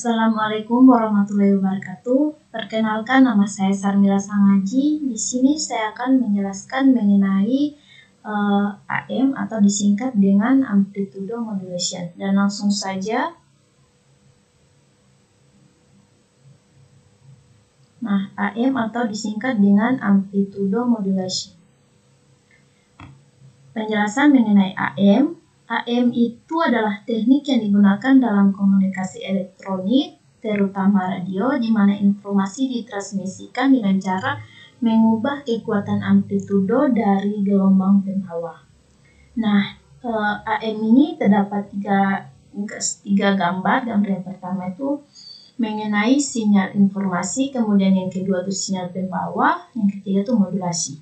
Assalamualaikum warahmatullahi wabarakatuh. Perkenalkan, nama saya Sarmila Sangaji. Di sini saya akan menjelaskan mengenai AM atau disingkat dengan amplitude modulation. Dan langsung saja. Nah, AM atau disingkat dengan amplitude modulation. Penjelasan mengenai AM. AM itu adalah teknik yang digunakan dalam komunikasi elektronik, terutama radio, di mana informasi ditransmisikan dengan cara mengubah kekuatan amplitudo dari gelombang pembawa. Nah, AM ini terdapat tiga gambar. Gambar yang pertama itu mengenai sinyal informasi, kemudian yang kedua itu sinyal pembawa, yang ketiga itu modulasi.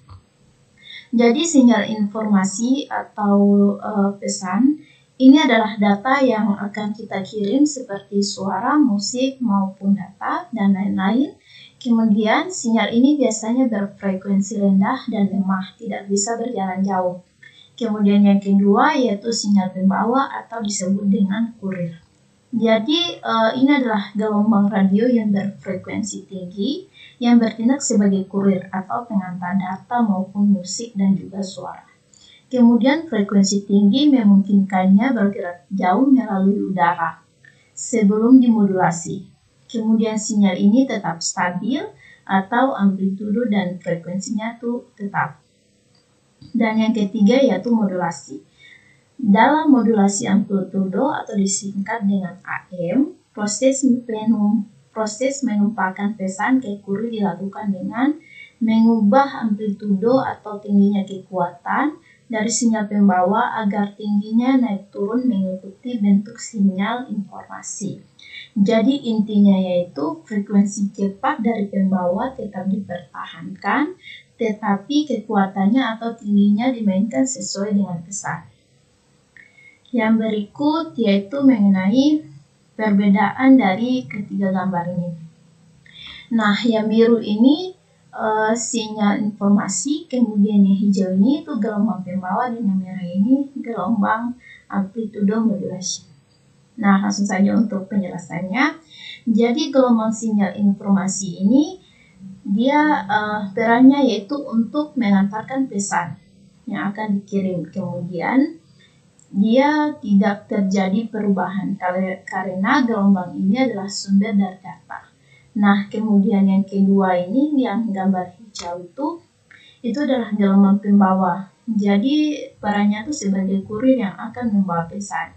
Jadi sinyal informasi atau pesan ini adalah data yang akan kita kirim seperti suara, musik, maupun data, dan lain-lain. Kemudian sinyal ini biasanya berfrekuensi rendah dan lemah, tidak bisa berjalan jauh. Kemudian yang kedua yaitu sinyal pembawa atau disebut dengan kurir. Jadi ini adalah gelombang radio yang berfrekuensi tinggi yang bertindak sebagai kurir atau pengantar data maupun musik dan juga suara. Kemudian frekuensi tinggi memungkinkannya bergerak jauh melalui udara sebelum dimodulasi. Kemudian sinyal ini tetap stabil atau amplitudo dan frekuensinya itu tetap. Dan yang ketiga yaitu modulasi. Dalam modulasi amplitudo atau disingkat dengan AM, proses menumpahkan pesan ke kurir dilakukan dengan mengubah amplitudo atau tingginya kekuatan dari sinyal pembawa agar tingginya naik turun mengikuti bentuk sinyal informasi. Jadi intinya yaitu frekuensi cepat dari pembawa tetap dipertahankan, tetapi kekuatannya atau tingginya dimainkan sesuai dengan pesan. Yang berikut yaitu mengenai perbedaan dari ketiga gambar ini. Nah, yang biru ini sinyal informasi, kemudian yang hijau ini itu gelombang pembawa, dan yang merah ini gelombang amplitudo modulation. Nah, langsung saja untuk penjelasannya. Jadi gelombang sinyal informasi ini dia perannya yaitu untuk mengantarkan pesan yang akan dikirim. Kemudian dia tidak terjadi perubahan karena gelombang ini adalah sumber dari data. Nah, kemudian yang kedua ini yang gambar hijau itu adalah gelombang pembawa. Jadi perannya itu sebagai kurir yang akan membawa pesan.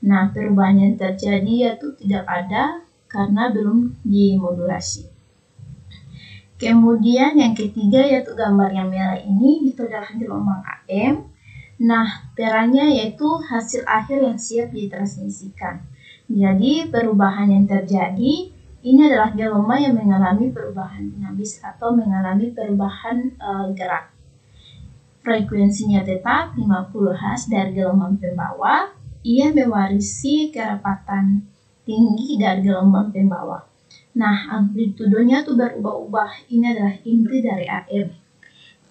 Nah, perubahan yang terjadi yaitu tidak ada karena belum dimodulasi. Kemudian yang ketiga yaitu gambar yang merah ini itu adalah gelombang AM. Nah, perannya yaitu hasil akhir yang siap ditransmisikan. Jadi, perubahan yang terjadi ini adalah gelombang yang mengalami perubahan dinamis atau mengalami perubahan gerak. Frekuensinya tetap 50 Hz dari gelombang pembawa. Ia mewarisi kerapatan tinggi dari gelombang pembawa. Nah, amplitudonya itu berubah-ubah. Ini adalah inti dari AM.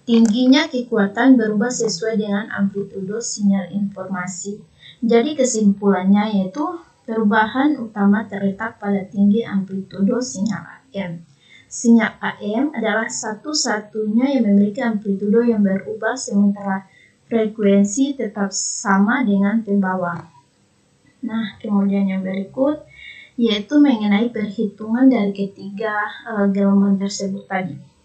Tingginya kekuatan berubah sesuai dengan amplitudo sinyal informasi. Jadi kesimpulannya yaitu perubahan utama terletak pada tinggi amplitudo sinyal AM. Sinyal AM adalah satu-satunya yang memiliki amplitudo yang berubah sementara frekuensi tetap sama dengan pembawa. Nah, kemudian yang berikut yaitu mengenai perhitungan dari ketiga gelombang tersebut tadi.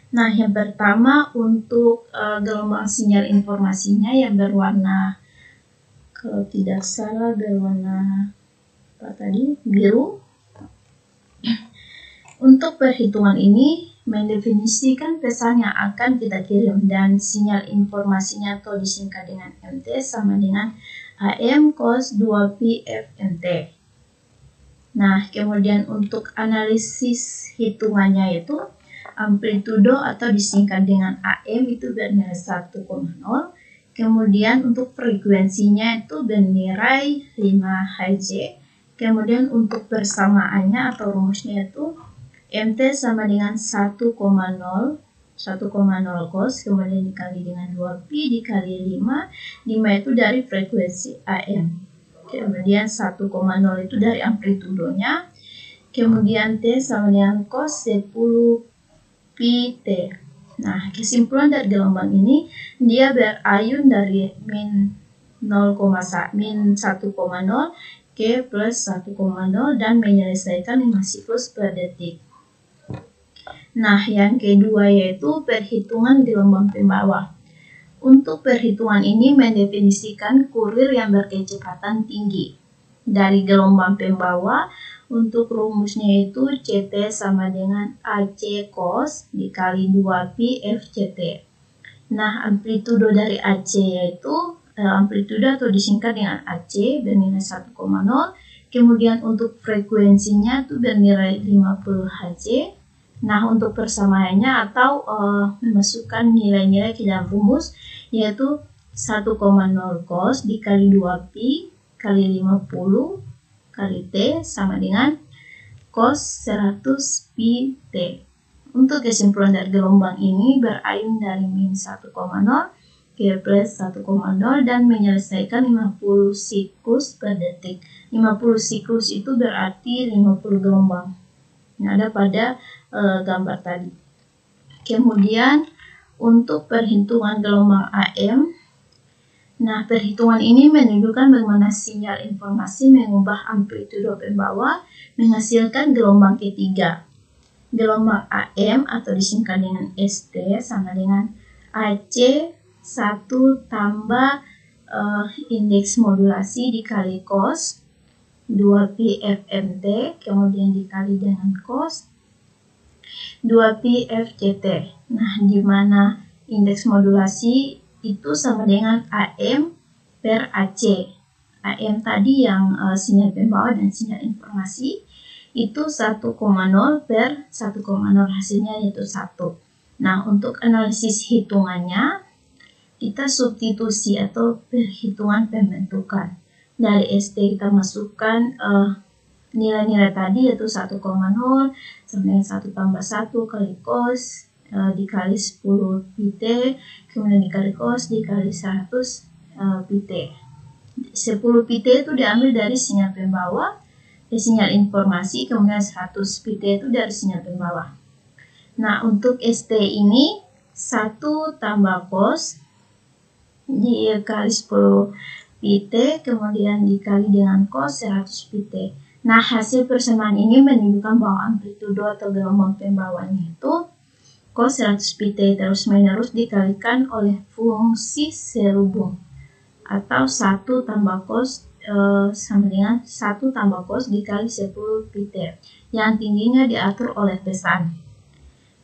Nah, yang pertama untuk gelombang sinyal informasinya yang berwarna, kalau tidak salah berwarna biru. Untuk perhitungan ini mendefinisikan pesan yang akan kita kirim dan sinyal informasinya atau disingkat dengan MT sama dengan AM cos 2Pi FMT. Nah, kemudian untuk analisis hitungannya itu amplitudo atau disingkat dengan AM itu bernilai 1,0. Kemudian untuk frekuensinya itu bernilai 5 Hz. Kemudian untuk persamaannya atau rumusnya itu MT sama dengan 1,0 cos, kemudian dikali dengan 2Pi dikali 5. 5 itu dari frekuensi AM. kemudian 1,0 itu dari amplitudonya, kemudian T sama dengan cos 10 pi T. Nah, kesimpulan dari gelombang ini, dia berayun dari min 1,0 ke plus 1,0 dan menyelesaikan 5 siklus per detik. Nah, yang kedua yaitu perhitungan gelombang pembawah. Untuk perhitungan ini mendefinisikan kurir yang berkecepatan tinggi. Dari gelombang pembawah, untuk rumusnya itu CT sama dengan AC cos dikali 2pi FCT. Nah, amplitudo dari AC yaitu amplitudo atau disingkat dengan AC bernilai 1,0. Kemudian untuk frekuensinya itu bernilai 50 Hz. Nah, untuk persamaannya atau memasukkan nilai-nilai ke dalam rumus yaitu 1,0 cos dikali 2pi kali 50 kali T sama dengan cos 100 pi T. Untuk kesimpulan dari gelombang ini berayun dari min 1,0 ke plus 1,0 dan menyelesaikan 50 siklus per detik. 50 siklus itu berarti 50 gelombang yang ada pada gambar tadi. Kemudian untuk perhitungan gelombang AM, nah perhitungan ini menunjukkan bagaimana sinyal informasi mengubah amplitudo pembawah menghasilkan gelombang ketiga. Gelombang AM atau disingkat dengan ST sama dengan AC 1 tambah indeks modulasi dikali cos 2pi FMT kemudian dikali dengan cos 2pi FCT. Nah, di mana indeks modulasi itu sama dengan AM per AC. AM tadi yang sinyal pembawah dan sinyal informasi itu 1,0 per 1,0 hasilnya yaitu 1. Nah, untuk analisis hitungannya kita substitusi atau perhitungan pembentukan. Dari ST kita masukkan nilai-nilai tadi yaitu 1,0 sama dengan 1 tambah 1 kali cos dikali 10 pi T kemudian dikali cos dikali 100 pi T. 10 pi T itu diambil dari sinyal pembawah, sinyal informasi, kemudian 100 pi T itu dari sinyal pembawah. Nah, untuk ST ini 1 tambah cos dikali 10 pi T kemudian dikali dengan cos 100 pi T. Nah, hasil persamaan ini menunjukkan bahwa amplitudo atau gelombang pembawahnya itu cos 100 pi T terus-menerus dikalikan oleh fungsi serubung atau 1 tambah cos sama dengan 1 tambah cos dikali 10 pi T yang tingginya diatur oleh pesan.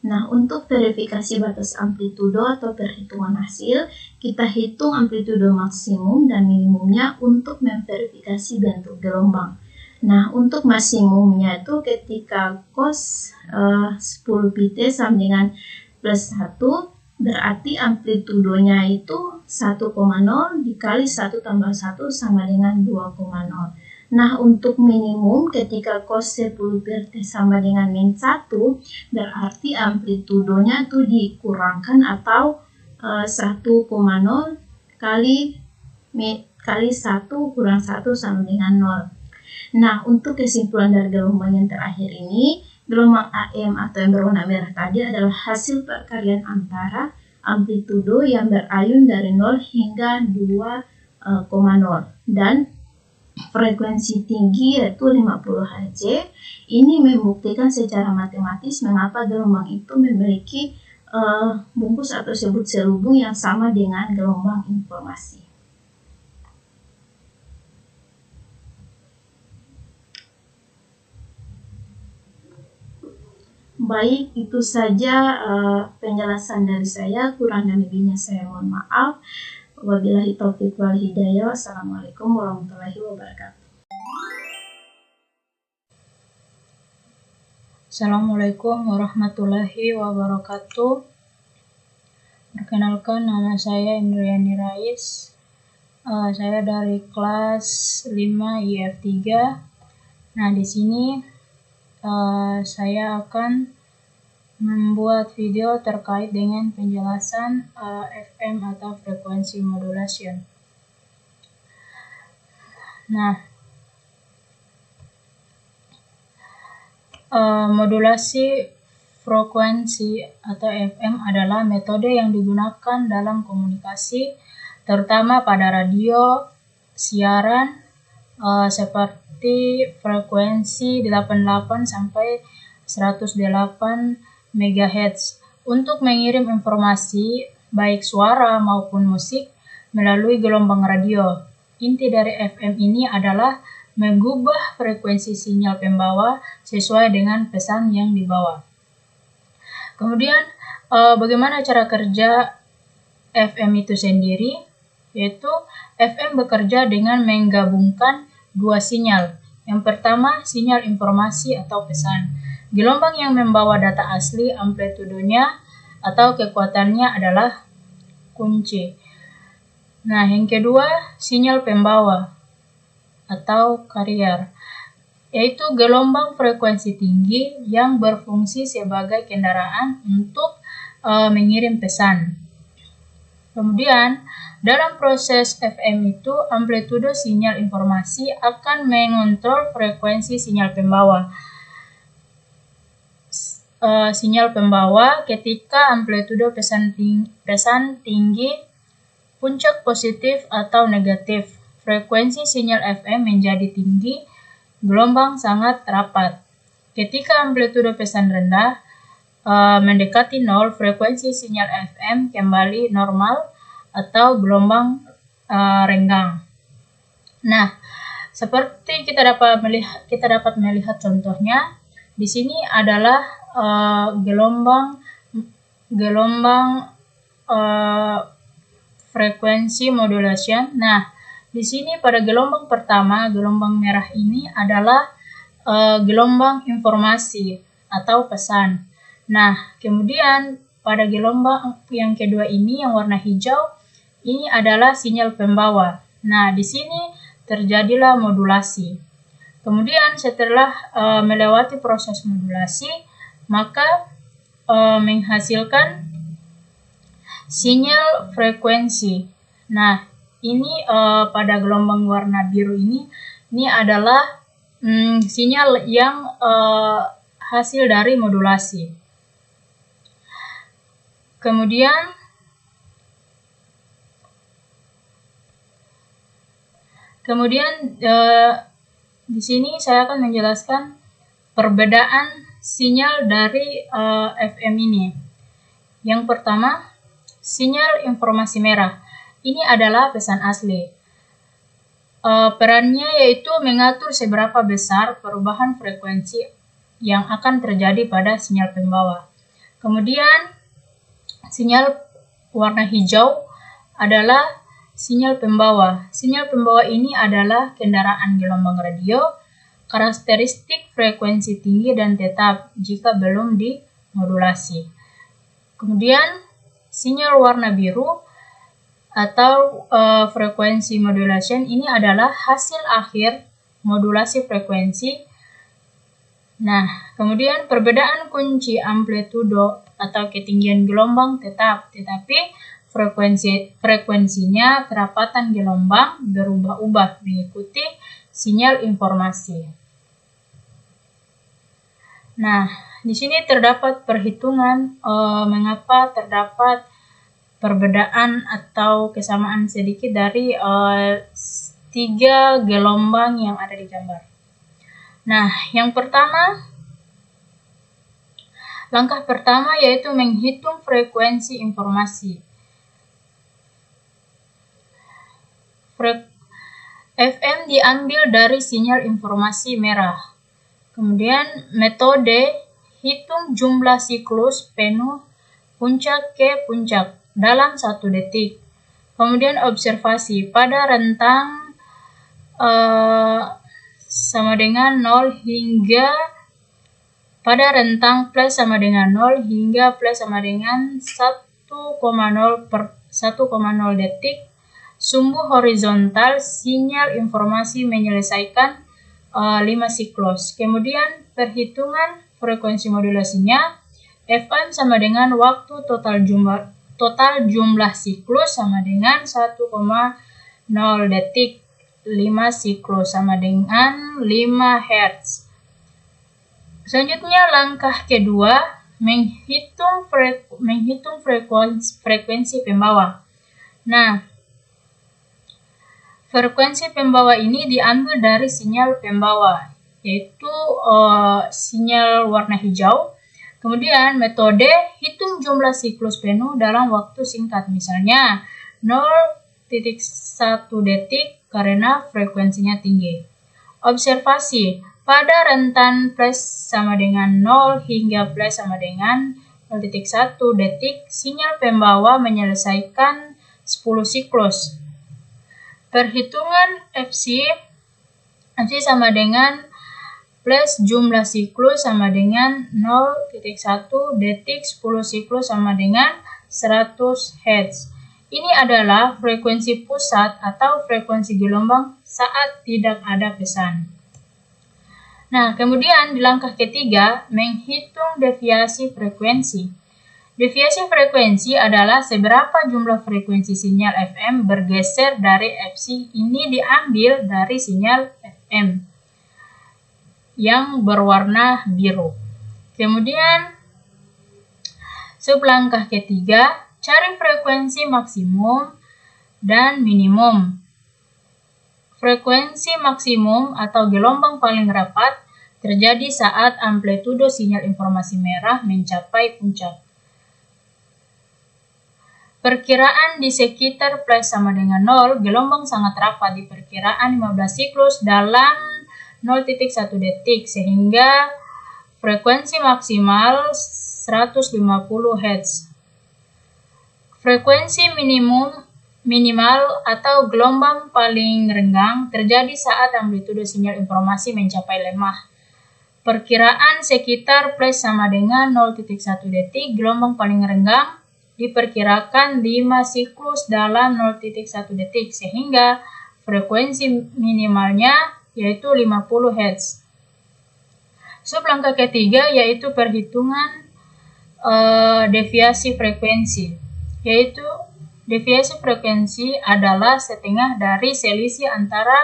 Nah, untuk verifikasi batas amplitudo atau perhitungan hasil, kita hitung amplitudo maksimum dan minimumnya untuk memverifikasi bentuk gelombang. Nah, untuk maksimumnya itu ketika cos 10 pi T sama dengan plus 1, berarti amplitudonya itu 1,0 dikali 1 tambah 1 sama dengan 2,0. Nah, untuk minimum ketika cos 10 per T sama dengan min 1, berarti amplitudonya itu dikurangkan atau 1,0 kali 1 kurang 1 sama dengan 0. Nah, untuk kesimpulan dari gelombang yang terakhir ini, gelombang AM atau yang berwarna merah tadi adalah hasil perkalian antara amplitudo yang berayun dari 0 hingga 2,0 dan frekuensi tinggi yaitu 50 Hz. Ini membuktikan secara matematis mengapa gelombang itu memiliki bungkus atau sebut selubung yang sama dengan gelombang informasi. Baik, itu saja penjelasan dari saya. Kurang dan lebihnya saya mohon maaf. Wabillahi taufiq wal hidayah. Wassalamualaikum warahmatullahi wabarakatuh. Assalamualaikum warahmatullahi wabarakatuh. Perkenalkan, nama saya Indriani Rais. Saya dari kelas 5 IF3. Nah, di sini saya akan membuat video terkait dengan penjelasan FM atau frekuensi modulation. Nah, modulasi frekuensi atau FM adalah metode yang digunakan dalam komunikasi, terutama pada radio, siaran, seperti frekuensi 88 sampai 108 MHz untuk mengirim informasi baik suara maupun musik melalui gelombang radio. Inti dari FM ini adalah mengubah frekuensi sinyal pembawa sesuai dengan pesan yang dibawa. Kemudian, bagaimana cara kerja FM itu sendiri? Yaitu FM bekerja dengan menggabungkan dua sinyal. Yang pertama, sinyal informasi atau pesan. Gelombang yang membawa data asli, amplitudenya atau kekuatannya adalah kunci. Nah, yang kedua, sinyal pembawa atau carrier, yaitu gelombang frekuensi tinggi yang berfungsi sebagai kendaraan untuk mengirim pesan. Kemudian, dalam proses FM itu, amplitude sinyal informasi akan mengontrol frekuensi sinyal pembawa. Sinyal pembawa ketika amplitude pesan tinggi, puncak positif atau negatif, frekuensi sinyal FM menjadi tinggi, gelombang sangat rapat. Ketika amplitude pesan rendah, mendekati 0, frekuensi sinyal FM kembali normal atau gelombang renggang. Nah, seperti kita dapat melihat contohnya, di sini adalah gelombang frekuensi modulation. Nah, di sini pada gelombang pertama, gelombang merah ini adalah gelombang informasi atau pesan. Nah, kemudian pada gelombang yang kedua ini yang warna hijau, ini adalah sinyal pembawa. Nah, di sini terjadilah modulasi. Kemudian setelah melewati proses modulasi, maka menghasilkan sinyal frekuensi. Nah, ini pada gelombang warna biru ini adalah sinyal yang hasil dari modulasi. Kemudian di sini saya akan menjelaskan perbedaan sinyal dari FM ini. Yang pertama, sinyal informasi merah. Ini adalah pesan asli. Perannya yaitu mengatur seberapa besar perubahan frekuensi yang akan terjadi pada sinyal pembawa. Kemudian, sinyal warna hijau adalah sinyal pembawa. Sinyal pembawa ini adalah kendaraan gelombang radio, karakteristik frekuensi tinggi dan tetap jika belum dimodulasi. Kemudian, sinyal warna biru atau frekuensi modulation ini adalah hasil akhir modulasi frekuensi. Nah, kemudian perbedaan kunci amplitudo atau ketinggian gelombang tetap, tetapi frekuensinya kerapatan gelombang berubah-ubah mengikuti sinyal informasi. Nah, di sini terdapat perhitungan mengapa terdapat perbedaan atau kesamaan sedikit dari 3 gelombang yang ada di gambar. Nah, langkah pertama yaitu menghitung frekuensi informasi. FM diambil dari sinyal informasi merah. Kemudian metode hitung jumlah siklus penuh puncak ke puncak dalam 1 detik. Kemudian observasi pada rentang sama dengan 0 hingga pada rentang plus sama dengan 0 hingga plus sama dengan 1,0 per 1,0 detik. Sumbu horizontal sinyal informasi menyelesaikan 5 siklus. Kemudian perhitungan frekuensi modulasinya, FM sama dengan waktu total jumlah siklus sama dengan 1,0 detik. 5 siklus sama dengan 5 Hz. Selanjutnya langkah kedua, menghitung frekuensi pembawa. Nah, frekuensi pembawa ini diambil dari sinyal pembawa, yaitu sinyal warna hijau. Kemudian metode hitung jumlah siklus penuh dalam waktu singkat, misalnya 0,1 detik karena frekuensinya tinggi. Observasi, pada rentan plus sama dengan 0 hingga plus sama dengan 0,1 detik, sinyal pembawa menyelesaikan 10 siklus. Perhitungan FC sama dengan plus jumlah siklus sama dengan 0,1 detik 10 siklus sama dengan 100 Hz. Ini adalah frekuensi pusat atau frekuensi gelombang saat tidak ada pesan. Nah, kemudian di langkah ketiga, menghitung deviasi frekuensi. Deviasi frekuensi adalah seberapa jumlah frekuensi sinyal FM bergeser dari FC. Ini diambil dari sinyal FM yang berwarna biru. Kemudian sublangkah ketiga, cari frekuensi maksimum dan minimum. Frekuensi maksimum atau gelombang paling rapat terjadi saat amplitudo sinyal informasi merah mencapai puncak. Perkiraan di sekitar plus sama dengan 0, gelombang sangat rapat di perkiraan 15 siklus dalam 0,1 detik, sehingga frekuensi maksimal 150 Hz. Frekuensi minimal atau gelombang paling renggang terjadi saat amplitudo sinyal informasi mencapai lemah. Perkiraan sekitar plus sama dengan 0,1 detik, gelombang paling renggang diperkirakan 5 siklus dalam 0,1 detik, sehingga frekuensi minimalnya yaitu 50 Hz. Sublangkah ketiga yaitu perhitungan deviasi frekuensi, yaitu deviasi frekuensi adalah setengah dari selisih antara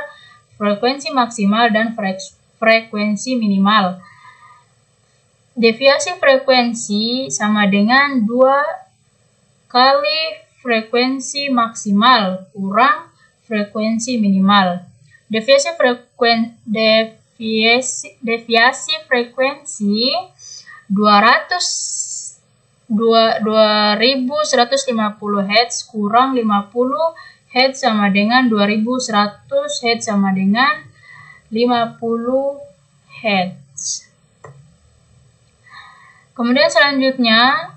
frekuensi maksimal dan frekuensi minimal. Deviasi frekuensi sama dengan 2 kali frekuensi maksimal kurang frekuensi minimal. Deviasi frekuensi 2150 Hz kurang 50 Hz sama dengan 2100 Hz sama dengan 50 Hz. Kemudian selanjutnya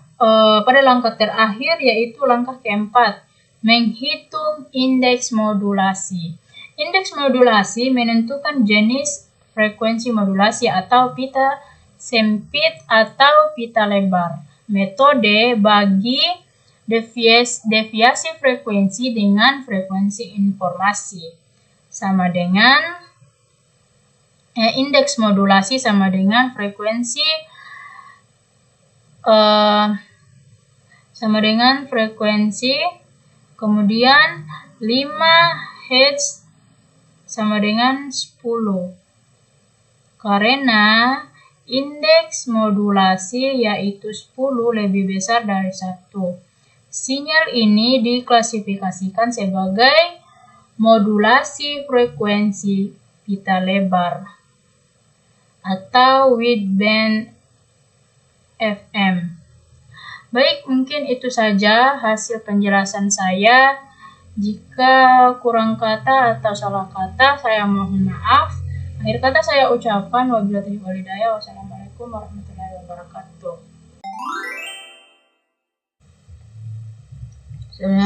pada langkah terakhir yaitu langkah keempat, menghitung indeks modulasi. Indeks modulasi menentukan jenis frekuensi modulasi atau pita sempit atau pita lebar. Metode bagi deviasi frekuensi dengan frekuensi informasi sama dengan indeks modulasi sama dengan frekuensi kemudian 5 Hz sama dengan 10. Karena indeks modulasi yaitu 10 lebih besar dari 1. Sinyal ini diklasifikasikan sebagai modulasi frekuensi pita lebar atau wideband FM. Baik, mungkin itu saja hasil penjelasan saya. Jika kurang kata atau salah kata, saya mohon maaf. Akhir kata saya ucapkan wabillahi taufiq wal hidayah. Wassalamualaikum warahmatullahi wabarakatuh.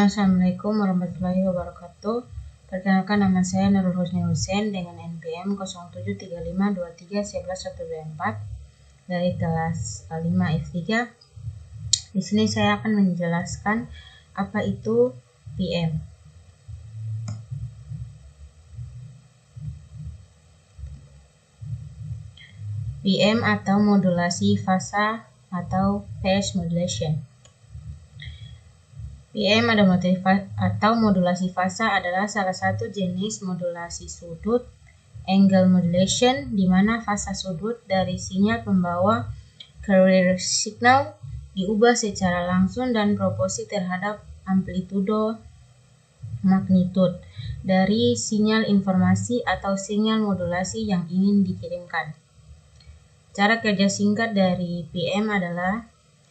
Assalamualaikum warahmatullahi wabarakatuh. Perkenalkan, nama saya Nurul Husni Husein dengan NPM 0735231114 dari kelas 5 F3. Di sini saya akan menjelaskan apa itu PM. PM atau modulasi fasa atau phase modulation. PM atau modulasi fasa adalah salah satu jenis modulasi sudut angle modulation, di mana fasa sudut dari sinyal pembawa carrier signal diubah secara langsung dan proporsi terhadap amplitudo magnitude dari sinyal informasi atau sinyal modulasi yang ingin dikirimkan. Cara kerja singkat dari PM adalah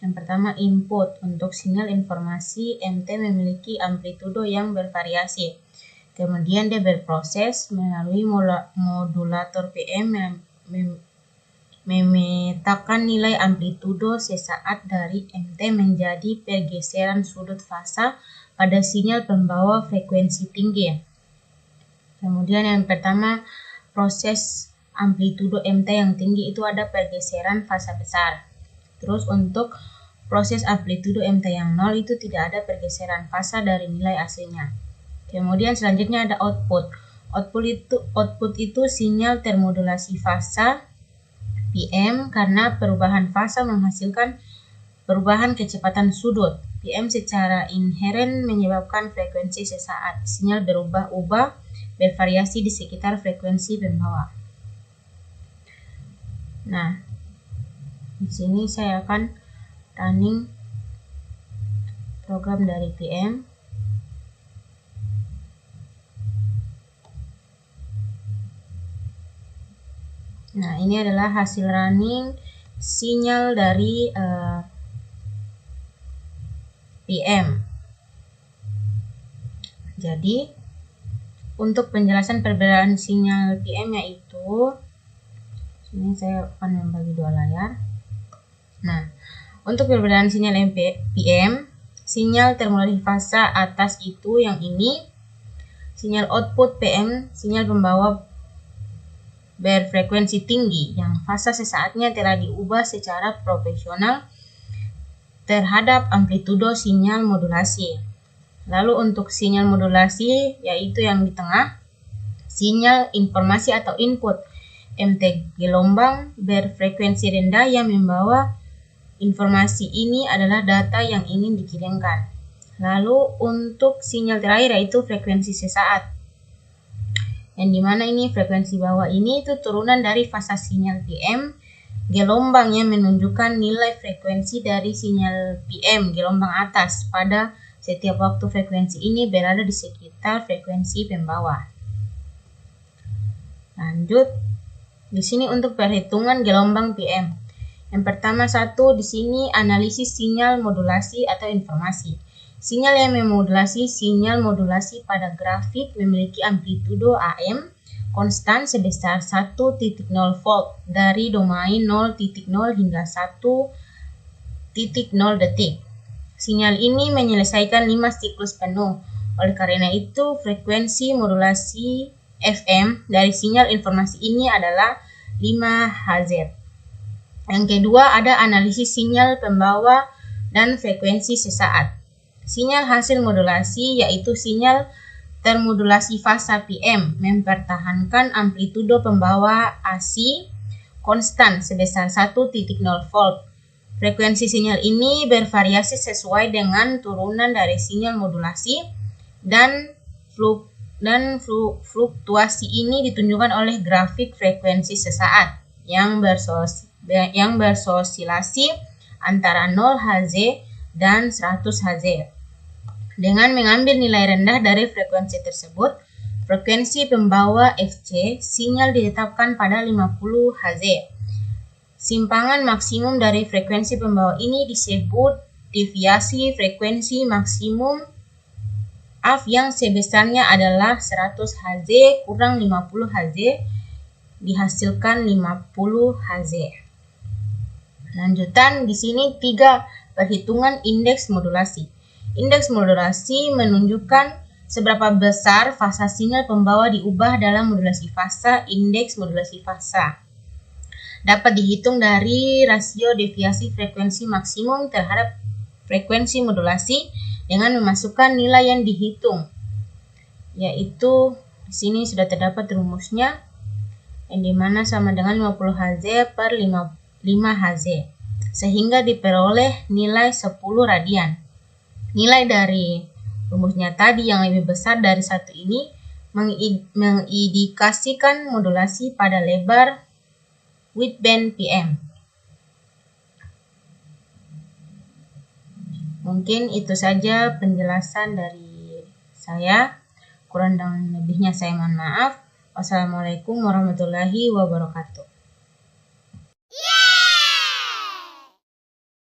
yang pertama, input. Untuk sinyal informasi, MT memiliki amplitudo yang bervariasi. Kemudian dia berproses melalui modulator PM memetakan nilai amplitudo sesaat dari MT menjadi pergeseran sudut fasa pada sinyal pembawa frekuensi tinggi. Kemudian yang pertama, proses amplitudo MT yang tinggi itu ada pergeseran fasa besar. Terus untuk proses amplitudo MT yang 0 itu tidak ada pergeseran fasa dari nilai aslinya. Kemudian selanjutnya ada output. Output itu sinyal termodulasi fasa PM karena perubahan fasa menghasilkan perubahan kecepatan sudut. PM secara inheren menyebabkan frekuensi sesaat. Sinyal berubah-ubah bervariasi di sekitar frekuensi pembawa. Nah, di sini saya akan running program dari PM. Nah, ini adalah hasil running sinyal dari PM. Jadi, untuk penjelasan perbedaan sinyal PM yaitu, ini saya akan membagi dua layar. Nah, untuk perbedaan sinyal PM, sinyal termodulasi fasa atas itu yang ini, sinyal output PM, sinyal pembawa berfrekuensi tinggi yang fasa sesaatnya telah diubah secara proporsional terhadap amplitudo sinyal modulasi. Lalu untuk sinyal modulasi yaitu yang di tengah, sinyal informasi atau input MT gelombang berfrekuensi rendah yang membawa informasi ini adalah data yang ingin dikirimkan. Lalu untuk sinyal terakhir yaitu frekuensi sesaat, yang dimana ini frekuensi bawah ini itu turunan dari fasa sinyal PM gelombang yang menunjukkan nilai frekuensi dari sinyal PM gelombang atas pada setiap waktu frekuensi ini berada di sekitar frekuensi pembawa. Lanjut, di sini untuk perhitungan gelombang PM. Yang pertama di sini analisis sinyal modulasi atau informasi. Sinyal yang memodulasi sinyal modulasi pada grafik memiliki amplitudo AM konstan sebesar 1.0 volt dari domain 0.0 hingga 1.0 detik. Sinyal ini menyelesaikan 5 siklus penuh. Oleh karena itu, frekuensi modulasi FM dari sinyal informasi ini adalah 5 Hz. Yang kedua ada analisis sinyal pembawa dan frekuensi sesaat. Sinyal hasil modulasi yaitu sinyal termodulasi fasa PM mempertahankan amplitudo pembawa AC konstan sebesar 1.0 volt. Frekuensi sinyal ini bervariasi sesuai dengan turunan dari sinyal modulasi dan fluktuasi ini ditunjukkan oleh grafik frekuensi sesaat yang bersosilasi antara 0 Hz dan 100 Hz. Dengan mengambil nilai rendah dari frekuensi tersebut, frekuensi pembawa FC, sinyal ditetapkan pada 50 Hz. Simpangan maksimum dari frekuensi pembawa ini disebut deviasi frekuensi maksimum AF yang sebesarnya adalah 100 Hz kurang 50 Hz dihasilkan 50 Hz. Lanjutan di sini 3 perhitungan indeks modulasi. Indeks modulasi menunjukkan seberapa besar fasa sinyal pembawa diubah dalam modulasi fasa. Indeks modulasi fasa dapat dihitung dari rasio deviasi frekuensi maksimum terhadap frekuensi modulasi dengan memasukkan nilai yang dihitung, yaitu di sini sudah terdapat rumusnya, yang dimana sama dengan 50 Hz per 5 Hz, sehingga diperoleh nilai 10 radian. Nilai dari rumusnya tadi yang lebih besar dari 1 ini mengindikasikan modulasi pada lebar widthband PM. Mungkin itu saja penjelasan dari saya. Kurang dan lebihnya saya mohon maaf. Wassalamualaikum warahmatullahi wabarakatuh.